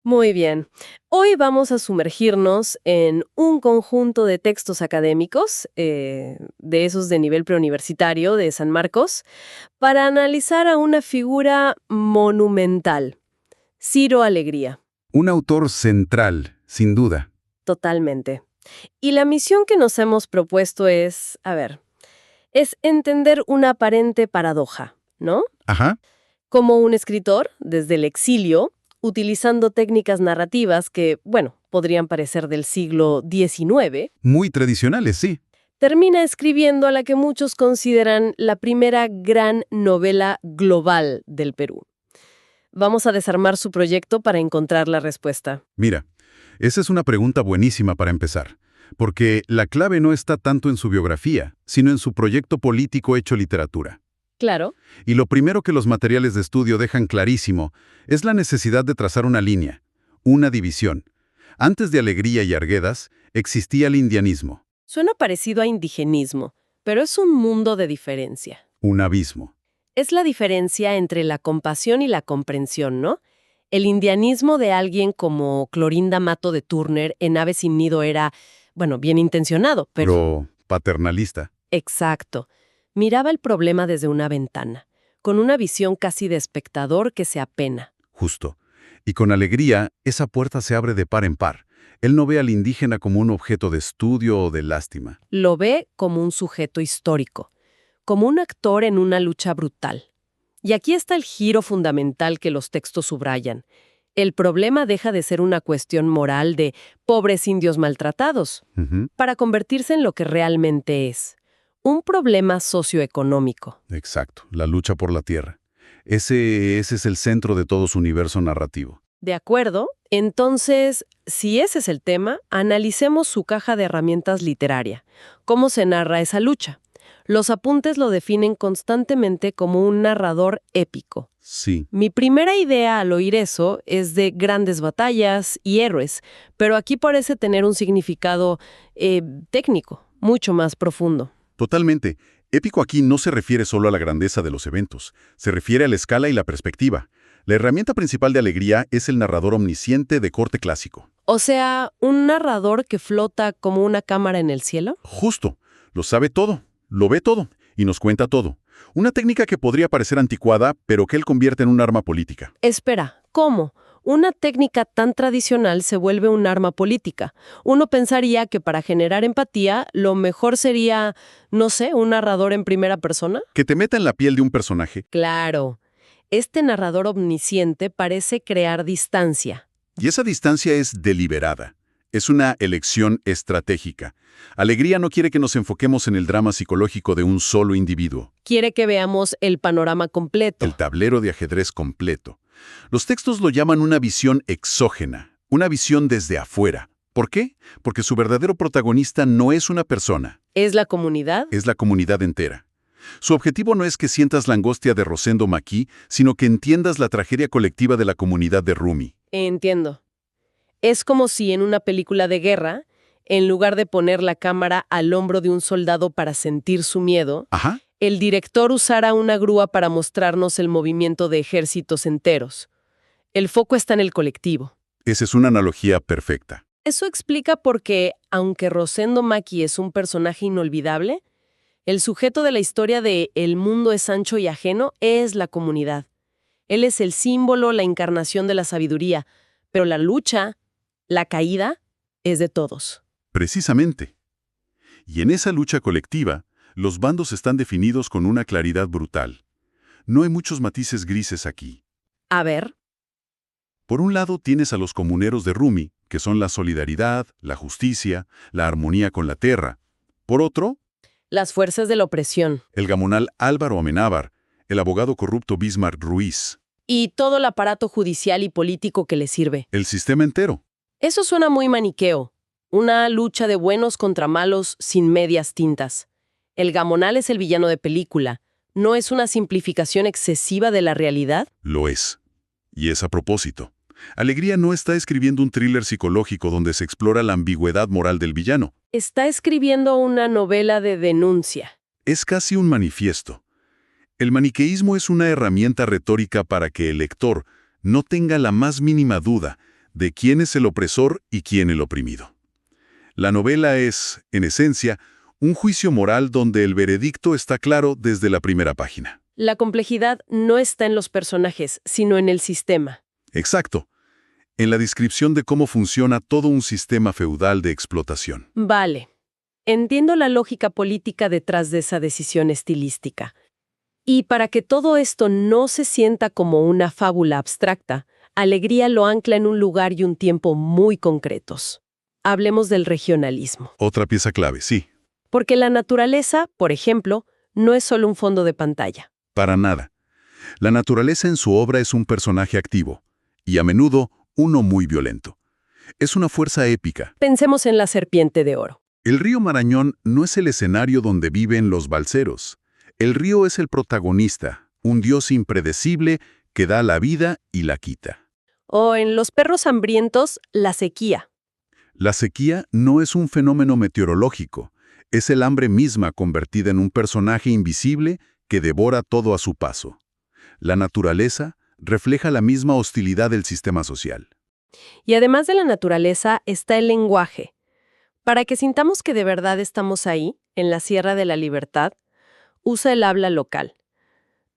Muy bien. Hoy vamos a sumergirnos en un conjunto de textos académicos, de esos de nivel preuniversitario de San Marcos, para analizar a una figura monumental, Ciro Alegría. Un autor central, sin duda. Totalmente. Y la misión que nos hemos propuesto es entender una aparente paradoja, ¿no? Ajá. Como un escritor, desde el exilio, utilizando técnicas narrativas que, bueno, podrían parecer del siglo XIX, Muy tradicionales, sí. termina escribiendo a la que muchos consideran la primera gran novela global del Perú. Vamos a desarmar su proyecto para encontrar la respuesta. Mira, esa es una pregunta buenísima para empezar, porque la clave no está tanto en su biografía, sino en su proyecto político hecho literatura. Claro. Y lo primero que los materiales de estudio dejan clarísimo es la necesidad de trazar una línea, una división. Antes de Alegría y Arguedas, existía el indianismo, Suena parecido a indigenismo, pero es un mundo de diferencia. un abismo. Es la diferencia entre la compasión y la comprensión, ¿no? El indianismo de alguien como Clorinda Mato de Turner en Ave sin nido era, bueno, bien intencionado, pero... Pero paternalista. Exacto. Miraba el problema desde una ventana, con una visión casi de espectador que se apena. Justo. Y con Alegría, esa puerta se abre de par en par. Él no ve al indígena como un objeto de estudio o de lástima. Lo ve como un sujeto histórico, como un actor en una lucha brutal. Y aquí está el giro fundamental que los textos subrayan. El problema deja de ser una cuestión moral de pobres indios maltratados, Ujú. para convertirse en lo que realmente es, un problema socioeconómico. Exacto, la lucha por la tierra. Ese es el centro de todo su universo narrativo. ¿De acuerdo? Entonces, si ese es el tema, analicemos su caja de herramientas literaria. ¿Cómo se narra esa lucha? Los apuntes lo definen constantemente como un narrador épico. Sí, Mi primera idea al oír eso es de grandes batallas y héroes, pero aquí parece tener un significado técnico, mucho más profundo. totalmente. Épico aquí no se refiere solo a la grandeza de los eventos, se refiere a la escala y la perspectiva. La herramienta principal de Alegría es el narrador omnisciente de corte clásico. O sea, un narrador que flota como una cámara en el cielo. Justo, lo sabe todo, lo ve todo y nos cuenta todo. Una técnica que podría parecer anticuada, pero que él convierte en un arma política. Espera, ¿cómo? Una técnica tan tradicional se vuelve un arma política. Uno pensaría que para generar empatía, lo mejor sería, no sé, un narrador en primera persona. Que te meta en la piel de un personaje. Claro, este narrador omnisciente parece crear distancia. Y esa distancia es deliberada. Es una elección estratégica. Alegría no quiere que nos enfoquemos en el drama psicológico de un solo individuo, Quiere que veamos el panorama completo. el tablero de ajedrez completo. Los textos lo llaman una visión exógena, una visión desde afuera. ¿Por qué? Porque su verdadero protagonista no es una persona, ¿Es la comunidad? es la comunidad entera. Su objetivo no es que sientas la angustia de Rosendo Maquis, sino que entiendas la tragedia colectiva de la comunidad de Rumi. Entiendo. Es como si en una película de guerra, en lugar de poner la cámara al hombro de un soldado para sentir su miedo, Ajá. el director usara una grúa para mostrarnos el movimiento de ejércitos enteros. El foco está en el colectivo. Esa es una analogía perfecta. Eso explica por qué, aunque Rosendo Maquis es un personaje inolvidable, el sujeto de la historia de El mundo es ancho y ajeno es la comunidad. Él es el símbolo, la encarnación de la sabiduría, pero la lucha, la caída, es de todos. Precisamente. Y en esa lucha colectiva, los bandos están definidos con una claridad brutal. No hay muchos matices grises aquí. A ver, Por un lado tienes a los comuneros de Rumi, que son la solidaridad, la justicia, la armonía con la tierra. Por otro, las fuerzas de la opresión el gamonal Álvaro Amenábar, el abogado corrupto Bismarck Ruiz, y todo el aparato judicial y político que le sirve. el sistema entero. Eso suena muy maniqueo, una lucha de buenos contra malos sin medias tintas. El gamonal es el villano de película. ¿No es una simplificación excesiva de la realidad? Lo es. Y es a propósito. Alegría no está escribiendo un thriller psicológico donde se explora la ambigüedad moral del villano. Está escribiendo una novela de denuncia. Es casi un manifiesto. El maniqueísmo es una herramienta retórica para que el lector no tenga la más mínima duda de quién es el opresor y quién el oprimido. La novela es, en esencia, un juicio moral donde el veredicto está claro desde la primera página. La complejidad no está en los personajes, sino en el sistema. Exacto. En la descripción de cómo funciona todo un sistema feudal de explotación. Vale. Entiendo la lógica política detrás de esa decisión estilística. Y para que todo esto no se sienta como una fábula abstracta, Alegría lo ancla en un lugar y un tiempo muy concretos. Hablemos del regionalismo. Otra pieza clave, sí. Porque la naturaleza, por ejemplo, no es solo un fondo de pantalla. Para nada. La naturaleza en su obra es un personaje activo, y a menudo uno muy violento. Es una fuerza épica. Pensemos en la serpiente de oro. El río Marañón no es el escenario donde viven los balseros. El río es el protagonista, un dios impredecible que da la vida y la quita. O en Los perros hambrientos, la sequía. La sequía no es un fenómeno meteorológico, es el hambre misma convertida en un personaje invisible que devora todo a su paso. La naturaleza refleja la misma hostilidad del sistema social. Y además de la naturaleza está el lenguaje. Para que sintamos que de verdad estamos ahí, en la Sierra de la Libertad, usa el habla local,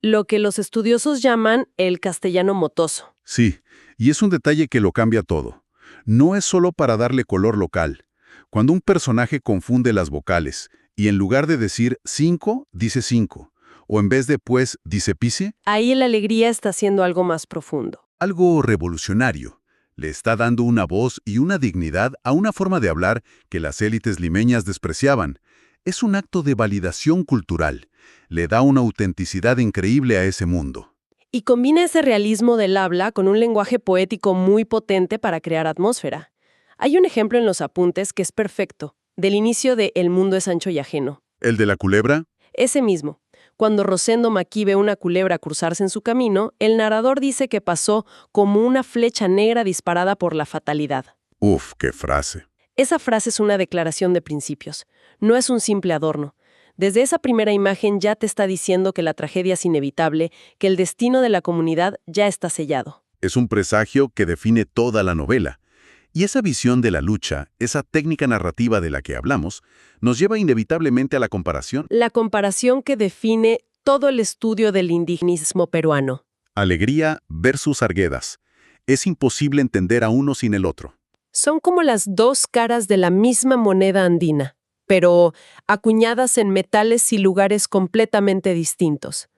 lo que los estudiosos llaman el castellano motoso. Sí, y es un detalle que lo cambia todo. No es solo para darle color local. Cuando un personaje confunde las vocales y en lugar de decir 5, dice 5, o en vez de pues, dice pise, Ahí la alegría está haciendo algo más profundo. algo revolucionario. Le está dando una voz y una dignidad a una forma de hablar que las élites limeñas despreciaban. Es un acto de validación cultural. Le da una autenticidad increíble a ese mundo. Y combina ese realismo del habla con un lenguaje poético muy potente para crear atmósfera. Hay un ejemplo en los apuntes que es perfecto, del inicio de El mundo es ancho y ajeno. ¿El de la culebra? Ese mismo. Cuando Rosendo Maquis ve una culebra cruzarse en su camino, el narrador dice que pasó como una flecha negra disparada por la fatalidad. Uf, qué frase. Esa frase es una declaración de principios. No es un simple adorno. Desde esa primera imagen ya te está diciendo que la tragedia es inevitable, que el destino de la comunidad ya está sellado. Es un presagio que define toda la novela. Y esa visión de la lucha, esa técnica narrativa de la que hablamos, nos lleva inevitablemente a la comparación. La comparación que define todo el estudio del indigenismo peruano. Alegría versus Arguedas. Es imposible entender a uno sin el otro. Son como las dos caras de la misma moneda andina, pero acuñadas en metales y lugares completamente distintos.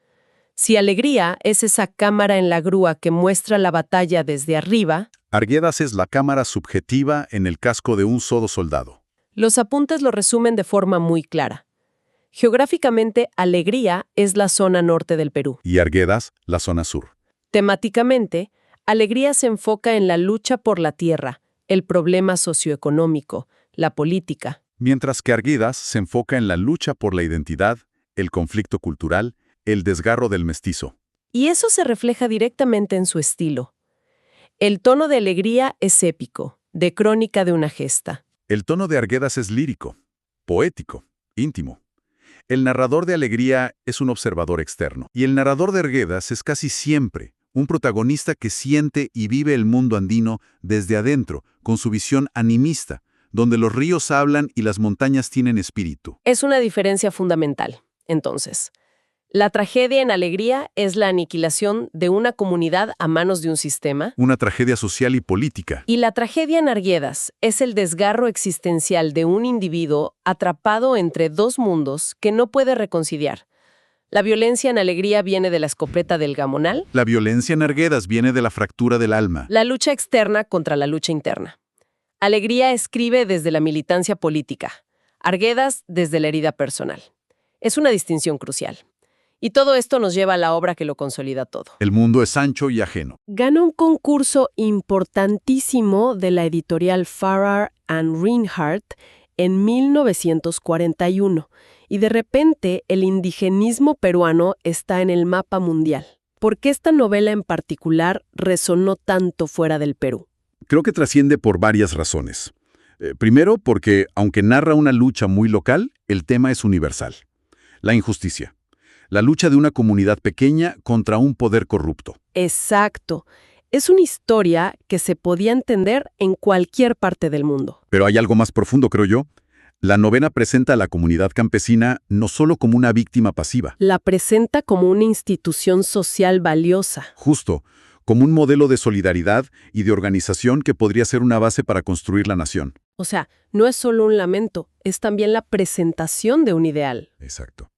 Si Alegría es esa cámara en la grúa que muestra la batalla desde arriba, Arguedas es la cámara subjetiva en el casco de un solo soldado. los apuntes lo resumen de forma muy clara. Geográficamente, Alegría es la zona norte del Perú. Y Arguedas, la zona sur. Temáticamente, Alegría se enfoca en la lucha por la tierra, el problema socioeconómico, la política. Mientras que Arguedas se enfoca en la lucha por la identidad, el conflicto cultural, el desgarro del mestizo. Y eso se refleja directamente en su estilo. El tono de Alegría es épico, de crónica de una gesta. El tono de Arguedas es lírico, poético, íntimo. El narrador de Alegría es un observador externo. Y el narrador de Arguedas es casi siempre un protagonista que siente y vive el mundo andino desde adentro, con su visión animista, donde los ríos hablan y las montañas tienen espíritu. Es una diferencia fundamental, entonces. La tragedia en Alegría es la aniquilación de una comunidad a manos de un sistema. Una tragedia social y política. Y la tragedia en Arguedas es el desgarro existencial de un individuo atrapado entre dos mundos que no puede reconciliar. La violencia en Alegría viene de la escopeta del Gamonal. La violencia en Arguedas viene de la fractura del alma. La lucha externa contra la lucha interna. Alegría escribe desde la militancia política. Arguedas desde la herida personal. Es una distinción crucial. Y todo esto nos lleva a la obra que lo consolida todo. El mundo es ancho y ajeno. Gana un concurso importantísimo de la editorial Farrar and Rinehart en 1941 y de repente el indigenismo peruano está en el mapa mundial. ¿Por qué esta novela en particular resonó tanto fuera del Perú? Creo que trasciende por varias razones. Primero, porque aunque narra una lucha muy local, el tema es universal. La injusticia. La lucha de una comunidad pequeña contra un poder corrupto. Exacto. Es una historia que se podía entender en cualquier parte del mundo. Pero hay algo más profundo, creo yo. La novela presenta a la comunidad campesina no solo como una víctima pasiva, La presenta como una institución social valiosa. justo, como un modelo de solidaridad y de organización que podría ser una base para construir la nación. O sea, no es solo un lamento, es también la presentación de un ideal. Exacto.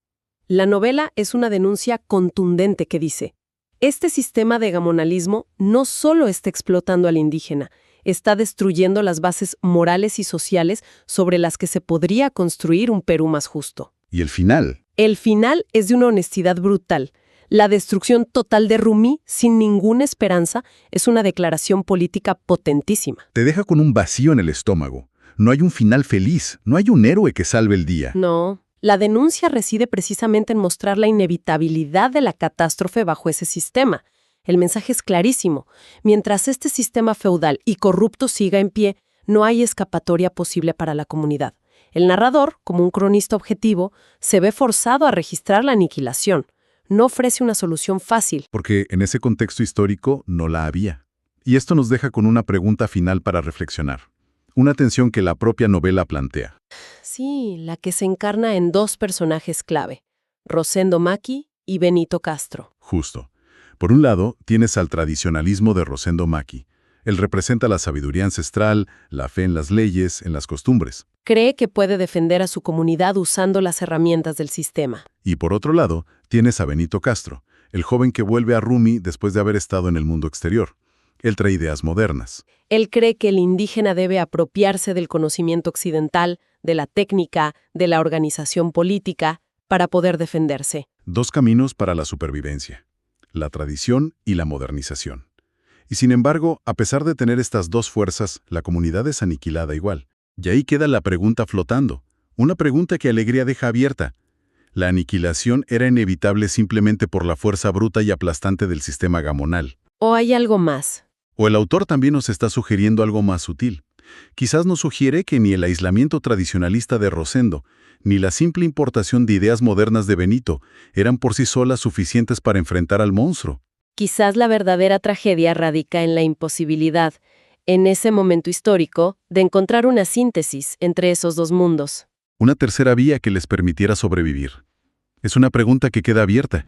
La novela es una denuncia contundente que dice, este sistema de gamonalismo no solo está explotando al indígena, está destruyendo las bases morales y sociales sobre las que se podría construir un Perú más justo. Y el final. El final es de una honestidad brutal. La destrucción total de Rumi, sin ninguna esperanza, es una declaración política potentísima. Te deja con un vacío en el estómago. No hay un final feliz, no hay un héroe que salve el día. No, la denuncia reside precisamente en mostrar la inevitabilidad de la catástrofe bajo ese sistema. El mensaje es clarísimo. Mientras este sistema feudal y corrupto siga en pie, no hay escapatoria posible para la comunidad. El narrador, como un cronista objetivo, se ve forzado a registrar la aniquilación. No ofrece una solución fácil. Porque en ese contexto histórico no la había. Y esto nos deja con una pregunta final para reflexionar. Una tensión que la propia novela plantea. Sí, la que se encarna en dos personajes clave, Rosendo Maki y Benito Castro. Justo. Por un lado, tienes al tradicionalismo de Rosendo Maki. Él representa la sabiduría ancestral, la fe en las leyes, en las costumbres. Cree que puede defender a su comunidad usando las herramientas del sistema. Y por otro lado, tienes a Benito Castro, el joven que vuelve a Rumi después de haber estado en el mundo exterior. Él trae ideas modernas. Él cree que el indígena debe apropiarse del conocimiento occidental, de la técnica, de la organización política, para poder defenderse. Dos caminos para la supervivencia: la tradición y la modernización. Y sin embargo, a pesar de tener estas dos fuerzas, la comunidad es aniquilada igual. Y ahí queda la pregunta flotando. Una pregunta que Alegría deja abierta. ¿La aniquilación era inevitable simplemente por la fuerza bruta y aplastante del sistema gamonal? ¿O hay algo más? ¿O el autor también nos está sugiriendo algo más sutil? Quizás nos sugiere que ni el aislamiento tradicionalista de Rosendo, ni la simple importación de ideas modernas de Benito eran por sí solas suficientes para enfrentar al monstruo. Quizás la verdadera tragedia radica en la imposibilidad, en ese momento histórico, de encontrar una síntesis entre esos dos mundos. Una tercera vía que les permitiera sobrevivir. Es una pregunta que queda abierta.